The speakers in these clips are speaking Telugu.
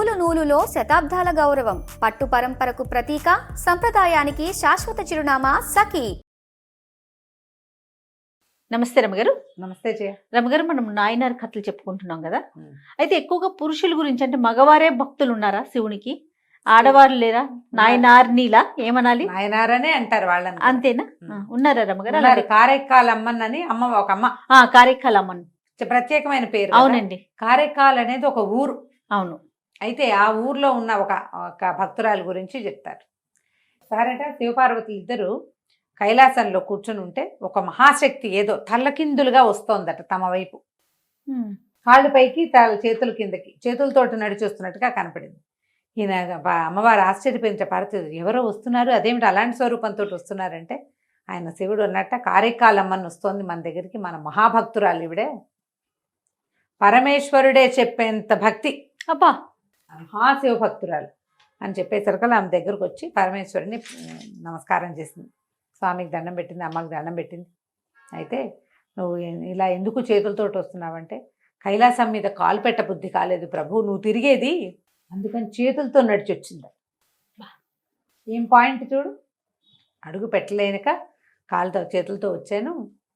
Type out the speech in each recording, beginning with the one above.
నూలు నూలులో శతాబ్దాల గౌరవం, పట్టు పరంపరకు ప్రతీక, సంప్రదాయానికి శాశ్వత చిరునామా సఖీ. నమస్తే రమగారు. నమస్తే జయ. రమగారు, మనం నాయనార్ కథలు చెప్పుకుంటున్నాం కదా, అయితే ఎక్కువగా పురుషుల గురించి, అంటే మగవారే భక్తులు ఉన్నారా శివునికి, ఆడవారు లేరా? నాయనార్నిలా ఏమనాలి? నాయనారనే అంటారు వాళ్ళని. అంతేనా? ఉన్నారా రమగారు? కారైకాల్ అమ్మన్నని అమ్మ, ఒక అమ్మ. కారైకాల్ అమ్మన్ ప్రత్యేకమైన పేరు. అవునండి. కారైకాల్ అనేది ఒక ఊరు. అవును. అయితే ఆ ఊర్లో ఉన్న ఒక భక్తురాలి గురించి చెప్తారు. సారట శివపార్వతులు ఇద్దరు కైలాసంలో కూర్చొని ఉంటే ఒక మహాశక్తి ఏదో తల్లకిందులుగా వస్తోందట తమ వైపు. కాళ్ళు పైకి చేతుల కిందకి, చేతులతోటి నడిచొస్తున్నట్టుగా కనపడింది. ఈయన అమ్మవారు ఆశ్చర్యపోయిన పార్వతి, ఎవరో వస్తున్నారు, అదేమిటి అలాంటి స్వరూపంతో వస్తున్నారంటే, ఆయన శివుడు అన్నట్ట కారైకాల్ అమ్మని వస్తోంది మన దగ్గరికి, మన మహాభక్తురాలు ఇవిడే, పరమేశ్వరుడే చెప్పేంత భక్తి, అబ్బా మహాశివ భక్తురాలు అని చెప్పేసరికల్లా ఆమె దగ్గరకు వచ్చి పరమేశ్వరుని నమస్కారం చేసింది. స్వామికి దండం పెట్టింది, అమ్మకి దండం పెట్టింది. అయితే నువ్వు ఇలా ఎందుకు చేతులతోటి వస్తున్నావంటే, కైలాసం మీద కాలు పెట్ట బుద్ధి కాలేదు ప్రభు, నువ్వు తిరిగేది అందుకని చేతులతో నడిచి వచ్చింది. ఏం పాయింట్ చూడు, అడుగు పెట్టలేనక కాలుతో చేతులతో వచ్చాను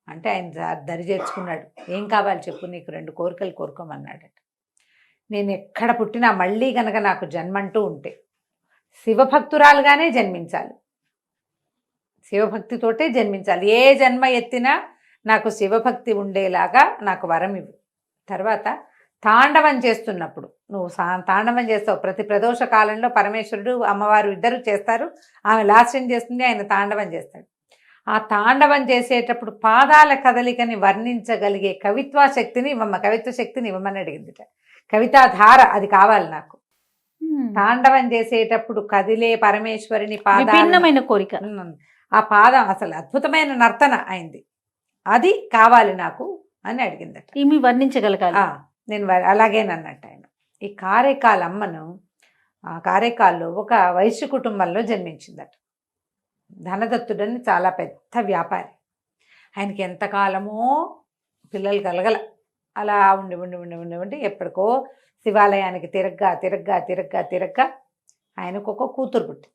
అంటే ఆయన దరి చేర్చుకున్నాడు. ఏం కావాలి చెప్పు, నీకు 2 కోరికలు కోరుకోమన్నాడట. నేను ఎక్కడ పుట్టినా మళ్ళీ కనుక నాకు జన్మంటూ ఉంటే శివభక్తురాలుగానే జన్మించాలి, శివభక్తితోటే జన్మించాలి. ఏ జన్మ ఎత్తినా నాకు శివభక్తి ఉండేలాగా నాకు వరం ఇవ్వు. తర్వాత తాండవం చేస్తున్నప్పుడు, నువ్వు తాండవం చేస్తావు, ప్రతి ప్రదోష కాలంలో పరమేశ్వరుడు అమ్మవారు ఇద్దరు చేస్తారు. ఆమె లాస్యం చేస్తుంది, ఆయన తాండవం చేస్తాడు. ఆ తాండవం చేసేటప్పుడు పాదాల కదలికని వర్ణించగలిగే కవిత్వ శక్తిని ఇవ్వమని అడిగిందిట. కవితాధార అది కావాలి నాకు. తాండవం చేసేటప్పుడు కదిలే పరమేశ్వరిని విభిన్నమైన కోరిక, ఆ పాదం అసలు అద్భుతమైన నర్తన అయింది, అది కావాలి నాకు అని అడిగిందట. ఈమె వర్ణించగలగాలి. నేను అలాగేనన్నట్టు ఆయన. ఈ కారైకాల్ అమ్మను కారైకాల్లో ఒక వైశ్య కుటుంబంలో జన్మించిందట. ధనదత్తుడని చాలా పెద్ద వ్యాపారి. ఆయనకి ఎంతకాలమో పిల్లలు కలగల. అలా ఉండి ఉండి ఉండి ఉండి ఉండి ఎప్పటికో శివాలయానికి తిరగ్గా ఆయనకు ఒక కూతురు పుట్టింది.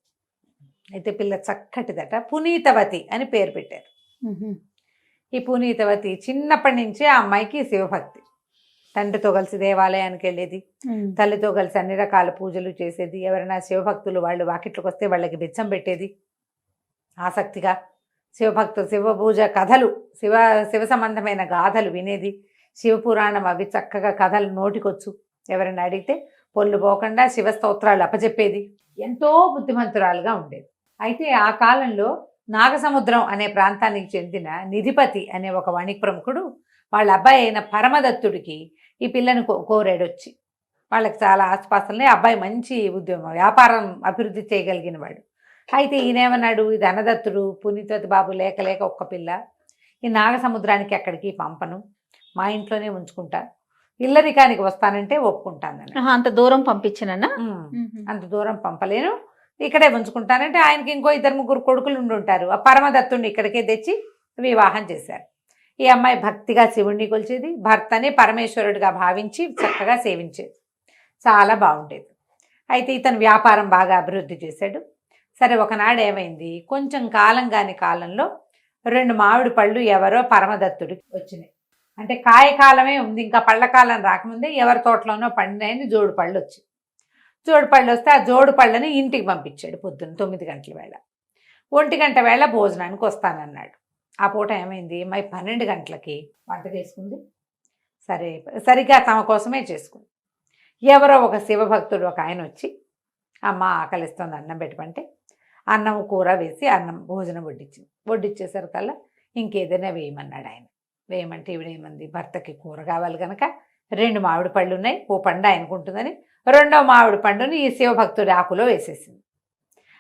అయితే పిల్ల చక్కటిదట, పునీతవతి అని పేరు పెట్టారు. ఈ పునీతవతి చిన్నప్పటి నుంచే ఆ అమ్మాయికి శివభక్తి. తండ్రితో కలిసి దేవాలయానికి వెళ్ళేది, తల్లితో కలిసి అన్ని రకాల పూజలు చేసేది. ఎవరైనా శివభక్తులు వాళ్ళు వాకిట్లకు వస్తే వాళ్ళకి బిచ్చం పెట్టేది. ఆసక్తిగా శివ పూజ కథలు, శివ సంబంధమైన గాథలు వినేది. శివపురాణం అవి చక్కగా కథలు నోటికొచ్చు. ఎవరైనా అడిగితే పొల్లు పోకుండా శివ స్తోత్రాలు అప్పచెప్పేది. ఎంతో బుద్ధిమంతురాలుగా ఉండేది. అయితే ఆ కాలంలో నాగసముద్రం అనే ప్రాంతానికి చెందిన నిధిపతి అనే ఒక వణిక్ ప్రముఖుడు వాళ్ళ అబ్బాయి అయిన పరమదత్తుడికి ఈ పిల్లని కోరాడొచ్చి. వాళ్ళకి చాలా ఆస్పాసలనే, అబ్బాయి మంచి ఉద్యమం వ్యాపారం అభివృద్ధి చేయగలిగిన వాడు. అయితే ఈయనేమన్నాడు, ఇది ధనదత్తుడు పునీతవతి బాబు లేక ఒక్క పిల్ల, ఈ నాగసముద్రానికి ఎక్కడికి పంపను, మా ఇంట్లోనే ఉంచుకుంటా, ఇల్లరికానికి వస్తానంటే ఒప్పుకుంటానని. అంత దూరం పంపించనన్నా? అంత దూరం పంపలేను, ఇక్కడే ఉంచుకుంటానంటే ఆయనకి ఇంకో 2-3 కొడుకులు ఉండుంటారు. ఆ పరమదత్తుడిని ఇక్కడికే తెచ్చి వివాహం చేశారు. ఈ అమ్మాయి భక్తిగా శివుణ్ణి కొలిచేది, భర్తని పరమేశ్వరుడిగా భావించి చక్కగా సేవించేది. చాలా బాగుండేది. అయితే ఇతను వ్యాపారం బాగా అభివృద్ధి చేశాడు. సరే, ఒకనాడు ఏమైంది, కొంచెం కాలంలో 2 మామిడి పళ్ళు ఎవరో పరమదత్తుడికి వచ్చినాయి. అంటే కాయకాలమే ఉంది, ఇంకా పళ్ళకాలం రాకముందే ఎవరి తోటలోనో పండినాయని జోడు పళ్ళు వచ్చాయి. జోడు పళ్ళు వస్తే ఆ జోడు పళ్ళని ఇంటికి పంపించాడు. పొద్దున్న 9 గంటల వేళ, 1 గంట వేళ భోజనానికి వస్తానన్నాడు. ఆ పూట ఏమైంది, మై 12 గంటలకి వంట చేసుకుంది. సరిగ్గా తమ కోసమే చేసుకుంది. ఎవరో ఒక శివభక్తుడు ఒక ఆయన వచ్చి, అమ్మ ఆకలిస్తుంది అన్నం పెట్టమంటే అన్నం కూర వేసి భోజనం వడ్డించేసరికల్లా ఇంకేదైనా వేయమన్నాడు ఆయన. వేయమంటే ఈవిడేమంది, భర్తకి కూర కావాలి కనుక 2 మామిడి పళ్ళు ఉన్నాయి, ఓ పండు ఆయనకుంటుందని 2వ మామిడి పండుని ఈ శివభక్తుడి ఆకులో వేసేసింది.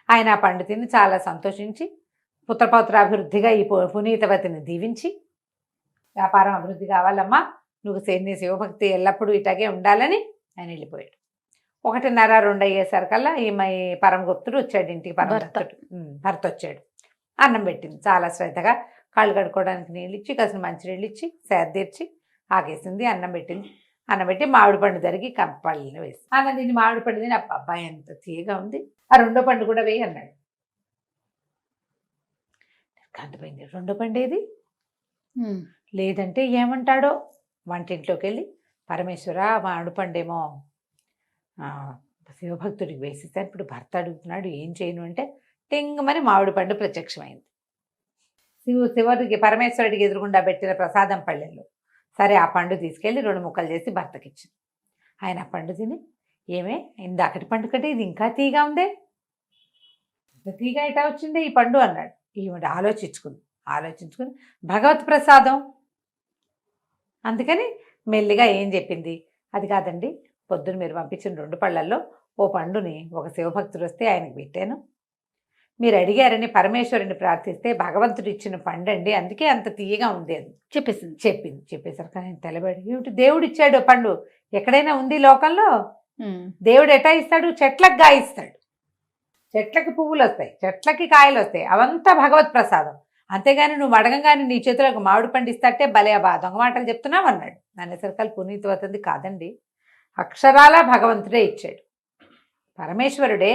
ఆయన ఆ పండు తిని చాలా సంతోషించి పుత్రపౌత్రాభివృద్ధిగా ఈ పునీతవతిని దీవించి, వ్యాపారం అభివృద్ధి కావాలమ్మా, నువ్వు నీ శివభక్తి ఎల్లప్పుడూ ఇట్లాగే ఉండాలని ఆయన వెళ్ళిపోయాడు. 1:30-2 అయ్యేసరికల్లా ఈ పరమగుప్తుడు వచ్చాడు ఇంటికి. భర్త వచ్చాడు, అన్నం పెట్టింది. చాలా శ్రద్ధగా కాళ్ళు కడుక్కోవడానికి నీళ్ళు ఇచ్చి, కాసిన మంచినీళ్ళు ఇచ్చి, సేద తీర్చి ఆగేసింది. అన్నం పెట్టింది. అన్నబెట్టి మామిడి పండు తరిగి పళ్ళని వేసి అన్న దీన్ని మామిడి పండు తిని అబ్బాయి ఎంత తీయగా ఉంది, ఆ రెండో పండు కూడా వేయి అన్నాడు. కంటిపోయింది, రెండో పండు ఏది లేదంటే ఏమంటాడో. వంటింట్లోకి వెళ్ళి పరమేశ్వర మామిడి పండేమో శివభక్తుడికి వేసేసాను, ఇప్పుడు భర్త అడుగుతున్నాడు ఏం చేయను అంటే టింగమని మామిడి పండు ప్రత్యక్షమైంది. శివుడికి పరమేశ్వరుడికి ఎదురుగుండా పెట్టిన ప్రసాదం పళ్ళెల్లో. సరే ఆ పండు తీసుకెళ్ళి 2 ముక్కలు చేసి భర్తకి ఇచ్చింది. ఆయన ఆ పండు తిని ఏమే ఇందాకటి పండు కంటే ఇది ఇంకా తీగా ఉందే, తీగా ఎటా వచ్చిందే ఈ పండు అన్నాడు. ఈవిడ ఆలోచించుకుని భగవత్ ప్రసాదం అందుకని మెల్లిగా ఏం చెప్పింది, అది కాదండి పొద్దున మీరు పంపించిన 2 పళ్ళల్లో ఓ పండుని ఒక శివభక్తుడు వస్తే ఆయనకు పెట్టాను, మీరు అడిగారని పరమేశ్వరుని ప్రార్థిస్తే భగవంతుడు ఇచ్చిన పండు అండి, అందుకే అంత తీయగా ఉంది అని చెప్పేసరికి ఆయన తెలబడి ఏమిటి దేవుడు ఇచ్చాడు పండు, ఎక్కడైనా ఉంది లోకంలో? దేవుడు ఎటా ఇస్తాడు? చెట్లకు గాయిస్తాడు, చెట్లకి పువ్వులు వస్తాయి, చెట్లకి కాయలు వస్తాయి, అవంతా భగవత్ ప్రసాదం. అంతేగాని నువ్వు అడగంగానే నీ చేతులకు మామిడి పండు ఇస్తాటే భలే దొంగ మాటలు చెప్తున్నావు అన్నాడు. అనేసరికల్ పునీతవతంది కాదండి, అక్షరాల భగవంతుడే ఇచ్చాడు, పరమేశ్వరుడే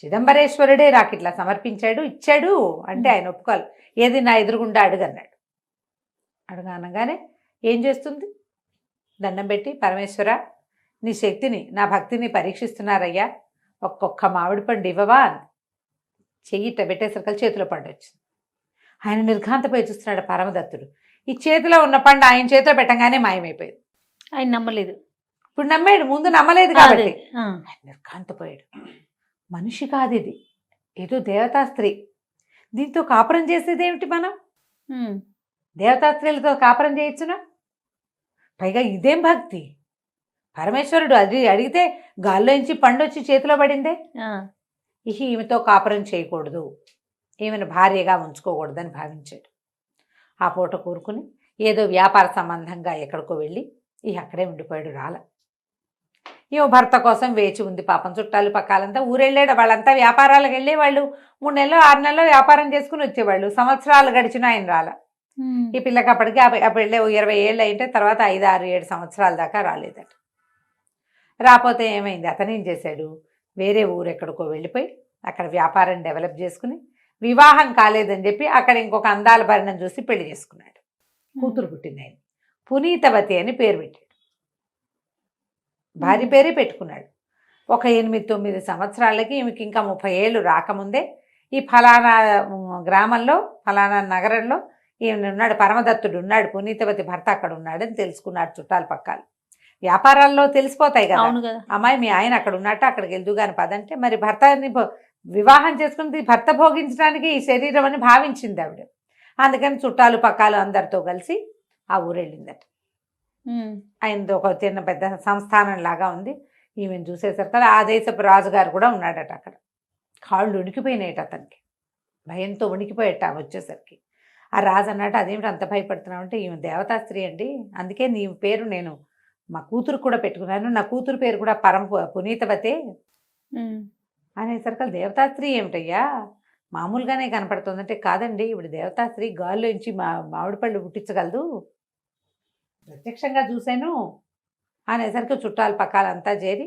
చిదంబరేశ్వరుడే నాకు ఇట్లా సమర్పించాడు ఇచ్చాడు అంటే ఆయన ఒప్పుకోవాలి. ఏది నా ఎదురుగుండా అడుగన్నాడు. అడగనగానే ఏం చేస్తుంది, దండం పెట్టి పరమేశ్వర నీ శక్తిని నా భక్తిని పరీక్షిస్తున్నారయ్యా, ఒక్కొక్క మామిడి పండు ఇవ్వవా అని చెయ్యిట పెట్టేసరికి చేతిలో పండు వచ్చింది. ఆయన నిర్ఘాంతపోయి చూస్తున్నాడు పరమదత్తుడు. ఈ చేతిలో ఉన్న పండు ఆయన చేతిలో పెట్టగానే మాయమైపోయింది. ఆయన నమ్మలేదు, ఇప్పుడు నమ్మాడు, ముందు నమ్మలేదు కాబట్టి ఆయన నిర్ఘాంతపోయాడు. మనిషి కాదు ఇది, ఏదో దేవతా స్త్రీ, దీంతో కాపురం చేసేది ఏమిటి? మనం దేవతా స్త్రీలతో కాపురం చేయొచ్చునా? పైగా ఇదేం భక్తి, పరమేశ్వరుడు అది అడిగితే గాల్లోంచి పండు వచ్చి చేతిలో పడిందే. ఈమెతో కాపురం చేయకూడదు, ఈమెను భార్యగా ఉంచుకోకూడదని భావించాడు. ఆ పూట కూరుకుని ఏదో వ్యాపార సంబంధంగా ఎక్కడికో వెళ్ళి అక్కడే ఉండిపోయాడు. రాల ఏమో భర్త కోసం వేచి ఉంది పాపం. చుట్టాలు పక్కాలంతా ఊరెళ్ళాడు, వాళ్ళంతా వ్యాపారాలకు వెళ్ళి వాళ్ళు 3 నెలలు 6 నెలలు వ్యాపారం చేసుకుని వచ్చేవాళ్ళు. సంవత్సరాలు గడిచినా ఆయన రాల. ఈ పిల్లకి అప్పటికి వెళ్ళే 20 ఏళ్ళు అయితే తర్వాత 5, 6, 7 సంవత్సరాల దాకా రాలేదట. రాకపోతే ఏమైంది, అతను ఏం చేశాడు, వేరే ఊరు ఎక్కడికో వెళ్ళిపోయి అక్కడ వ్యాపారం డెవలప్ చేసుకుని వివాహం కాలేదని చెప్పి అక్కడ ఇంకొక అందాల భరణం చూసి పెళ్లి చేసుకున్నాడు. కూతురు పుట్టింది, ఆయన పునీతవతి అని పేరు పెట్టాడు, భార్య పేరే పెట్టుకున్నాడు. ఒక 8-9 సంవత్సరాలకి ఈమెకి ఇంకా 30 ఏళ్ళు రాకముందే ఈ ఫలానా గ్రామంలో ఫలానా నగరంలో ఈయన ఉన్నాడు, పరమదత్తుడు ఉన్నాడు, పునీతవతి భర్త అక్కడ ఉన్నాడని తెలుసుకున్నాడు. చుట్టాలు పక్కాలు వ్యాపారాల్లో తెలిసిపోతాయి కదా, అమ్మాయి మీ ఆయన అక్కడ ఉన్నట్టు అక్కడికి వెళ్దు కానీ పదంటే, మరి భర్తని వివాహం చేసుకుని భర్త భోగించడానికి ఈ శరీరం అని భావించింది ఆవిడ. అందుకని చుట్టాలు పక్కాలు అందరితో కలిసి ఆ ఊరు వెళ్ళిందట. ఆయనది ఒక చిన్న పెద్ద సంస్థానం లాగా ఉంది. ఈమెను చూసేసరికి ఆ దేశపు రాజుగారు కూడా ఉన్నాడట అక్కడ. కాళ్ళు ఉనికిపోయినాయట అతనికి, భయంతో ఉనికిపోయేట వచ్చేసరికి. ఆ రాజు అన్నట్టు అదేమిటి అంత భయపడుతున్నావు అంటే, ఈమె దేవతా స్త్రీ అండి, అందుకే నీ పేరు నేను మా కూతురు కూడా పెట్టుకున్నాను, నా కూతురు పేరు కూడా పునీతవతే అనేసరికి దేవతా స్త్రీ ఏమిటయ్యా మామూలుగానే కనపడుతుందంటే, కాదండి ఇప్పుడు దేవతా స్త్రీ గాల్లోంచి మామిడి పళ్ళు పుట్టించగలదు, ప్రత్యక్షంగా చూశాను అనేసరికి చుట్టాలు పక్కాలంతా చేరి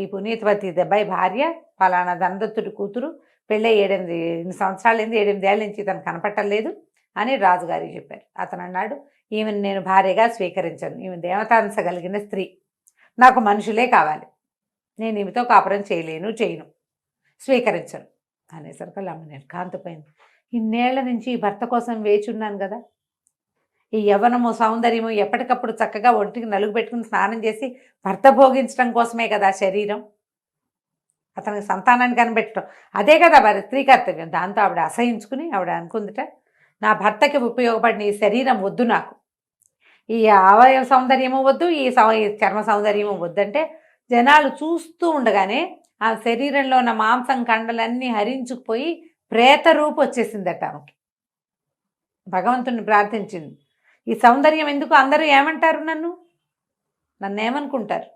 ఈ పునీతవతి దెబ్బాయి భార్య ఫలానా ధనదత్తుడి కూతురు పెళ్ళై 8 సంవత్సరాలు 8 ఏళ్ళ నుంచి తను కనపట్టలేదు అని రాజుగారికి చెప్పారు. అతను అన్నాడు, ఈమెను నేను భార్యగా స్వీకరించను, ఈమె దేవతాంశ కలిగిన స్త్రీ, నాకు మనుషులే కావాలి, నేను ఈమెతో కాపురం చేయను, స్వీకరించను అనేసరికి అమ్మ నిర్ఘాంతపోయింది. ఇన్నేళ్ల నుంచి ఈ భర్త కోసం వేచి ఉన్నాను కదా, ఈ యవ్వనము సౌందర్యము ఎప్పటికప్పుడు చక్కగా ఒంటికి నలుగు పెట్టుకుని స్నానం చేసి భర్త భోగించడం కోసమే కదా శరీరం, అతనికి సంతానాన్ని కనిపెట్టడం అదే కదా మరి స్త్రీ కర్తవ్యం. దాంతో ఆవిడ అసహించుకుని ఆవిడ అనుకుందిట, నా భర్తకి ఉపయోగపడిన ఈ శరీరం వద్దు, నాకు ఈ అవయవ సౌందర్యము వద్దు, ఈ చర్మ సౌందర్యము వద్దంటే జనాలు చూస్తూ ఉండగానే ఆ శరీరంలో ఉన్న మాంసం కండలన్నీ హరించుకుపోయి ప్రేత రూపు వచ్చేసిందట ఆమెకి. భగవంతుని ప్రార్థించింది, ఈ సౌందర్యం ఎందుకు, అందరూ ఏమంటారు, నన్ను ఏమనుకుంటారు,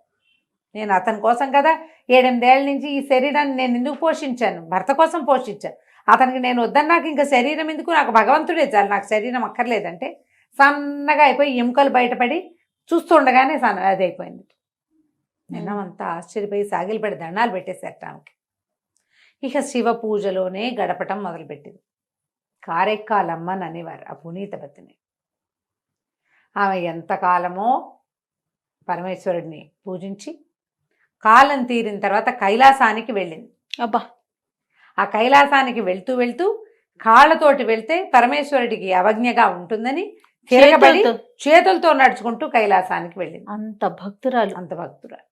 నేను అతని కోసం కదా 7-8 ఏళ్ళ నుంచి ఈ శరీరాన్ని నేను ఎందుకు పోషించాను, భర్త కోసం పోషించాను, అతనికి నేను వద్దని నాకు ఇంకా శరీరం ఎందుకు, నాకు భగవంతుడే చాలు, నాకు శరీరం అక్కర్లేదంటే సన్నగా అయిపోయి ఎముకలు బయటపడి చూస్తుండగానే అది అయిపోయింది. నిన్నమంతా ఆశ్చర్యపోయి సాగిలిపడి దండాలు పెట్టేశారట ఆమెకి. ఇక శివ పూజలోనే గడపటం మొదలుపెట్టింది. కారెక్కాలమ్మని అనేవారు ఆ పునీతవతిని. ఆమె ఎంతకాలమో పరమేశ్వరుడిని పూజించి కాలం తీరిన తర్వాత కైలాసానికి వెళ్ళింది. అబ్బా, ఆ కైలాసానికి వెళ్తూ వెళ్తూ కాళ్ళతోటి వెళ్తే పరమేశ్వరుడికి అవజ్ఞగా ఉంటుందని తిరగబడి చేతులతో నడుచుకుంటూ కైలాసానికి వెళ్ళింది. అంత భక్తురాలు, అంత భక్తురాలు.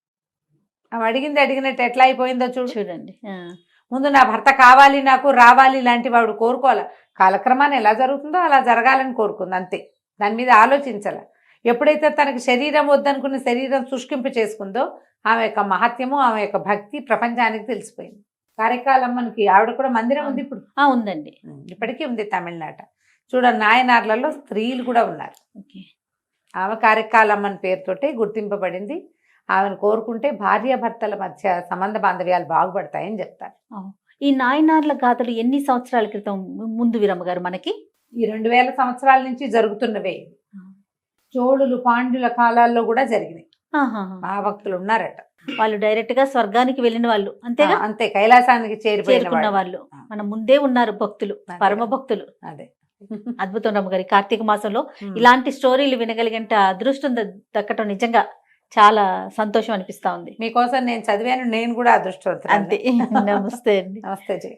ఆమె అడిగింది అడిగినట్టు ఎట్లా అయిపోయిందో చూడండి. ముందు నా భర్త కావాలి, నాకు రావాలి ఇలాంటి వాడు కోరుకోవాలి. కాలక్రమాన్ని ఎలా జరుగుతుందో అలా జరగాలని కోరుకుంది అంతే. దాని మీద ఆలోచించాల. ఎప్పుడైతే తనకి శరీరం వద్దనుకున్న శరీరం శుష్కింపు చేసుకుందో ఆమె యొక్క మహత్యము, ఆమె యొక్క భక్తి ప్రపంచానికి తెలిసిపోయింది. కారెక్కాలమ్మనికి ఆవిడ కూడా మందిరం ఉంది ఇప్పుడు. ఉందండి, ఇప్పటికీ ఉంది తమిళనాట. చూడండి, నాయనార్లలో స్త్రీలు కూడా ఉన్నారు. ఆమె కారెక్కాలమ్మని పేరుతోటే గుర్తింపబడింది. ఆమెను కోరుకుంటే భార్యాభర్తల మధ్య సంబంధ బాంధవ్యాలు బాగుపడతాయని చెప్తారు. ఈ నాయనార్ల గాథలు ఎన్ని సంవత్సరాల క్రితం ముందు వీరమ్మ గారు మనకి? ఈ 2000 సంవత్సరాల నుంచి జరుగుతున్నవే. చోళులు పాండ్యుల కాలాల్లో కూడా జరిగినాయి. ఆ భక్తులు ఉన్నారట. వాళ్ళు డైరెక్ట్ గా స్వర్గానికి వెళ్ళిన వాళ్ళు, అంతేగా? అంతే, కైలాసానికి చేరుకున్న వాళ్ళు మన ముందే ఉన్నారు భక్తులు, పరమ భక్తులు. అదే అద్భుతం రమ్మ గారి. కార్తీక మాసంలో ఇలాంటి స్టోరీలు వినగలిగేంత అదృష్టం దక్కటం నిజంగా చాలా సంతోషం అనిపిస్తా ఉంది. మీకోసం నేను చదివాను, నేను కూడా అదృష్టవంతురాలిని. అంతే. నమస్తే అండి. నమస్తే జయ.